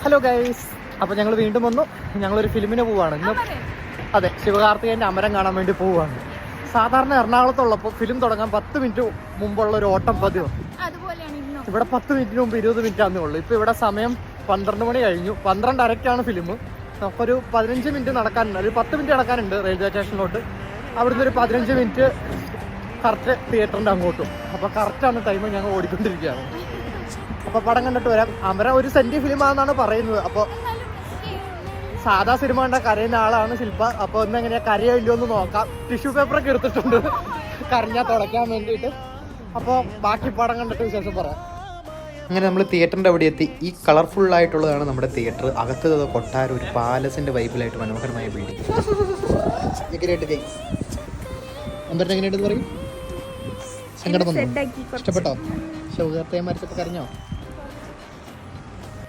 Hello guys, അപ്പോൾ ഞങ്ങൾ വീണ്ടും വന്നു. ഞങ്ങളൊരു ഫിലിമിന് പോവുകയാണ് ഇന്ന്. അതെ, ശിവകാർത്തികേയൻ്റെ അമരം കാണാൻ വേണ്ടി പോവുകയാണ്. സാധാരണ എറണാകുളത്തുള്ളപ്പോൾ ഫിലിം തുടങ്ങാൻ 10 മിനിറ്റ് മുമ്പുള്ള ഒരു ഓട്ടം പതിവ്. ഇവിടെ 10 മിനിറ്റിന് മുമ്പ് 20 മിനിറ്റ് ആണെന്നേ ഉള്ളൂ. ഇപ്പോൾ ഇവിടെ സമയം 12 മണി കഴിഞ്ഞു. 12:30 ഫിലിം. അപ്പോൾ ഒരു 15 മിനിറ്റ് നടക്കാനുണ്ട്, ഒരു 10 മിനിറ്റ് നടക്കാനുണ്ട് റെയിൽവേ സ്റ്റേഷനിലോട്ട്. അവിടുന്ന് ഒരു 15 മിനിറ്റ് കറക്റ്റ് തിയേറ്ററിൻ്റെ അങ്ങോട്ടും. അപ്പോൾ കറക്റ്റാണ് ടൈം. ഞങ്ങൾ ഓടിക്കൊണ്ടിരിക്കുകയാണ്. അപ്പോൾ പടം കണ്ടിട്ട് വരാം. അമരം ഒരു സെൻറ്റി ഫിലിമാണെന്നാണ് പറയുന്നത്. അപ്പോൾ സാധാ സിനിമ കണ്ട കരയുന്ന ആളാണ് ശില്പ. അപ്പോൾ ഒന്ന് എങ്ങനെയാ കരയോ ഇല്ലയോ എന്ന് നോക്കാം. ടിഷ്യൂ പേപ്പറൊക്കെ എടുത്തിട്ടുണ്ട് കരഞ്ഞാൽ തുടയ്ക്കാൻ വേണ്ടിയിട്ട്. അപ്പോൾ ബാക്കി പടം കണ്ടിട്ട് വിശേഷം പറയാം. അങ്ങനെ നമ്മൾ തിയേറ്ററിൻ്റെ അവിടെ എത്തി. ഈ കളർഫുള്ളായിട്ടുള്ളതാണ് നമ്മുടെ തിയേറ്റർ. അകത്ത് കൊട്ടാരം, ഒരു പാലസിൻ്റെ വൈബിലായിട്ട് മനോഹരമായ ബിൽഡിംഗ്. എങ്ങനെയുണ്ട് അമ്പരൻ, എങ്ങനെയുണ്ടെന്ന് പറയും? സങ്കടം വന്നു? ഇഷ്ടപ്പെട്ടോ? ശിവകാർത്തികേയൻ മരിച്ചപ്പോൾ കരഞ്ഞോ?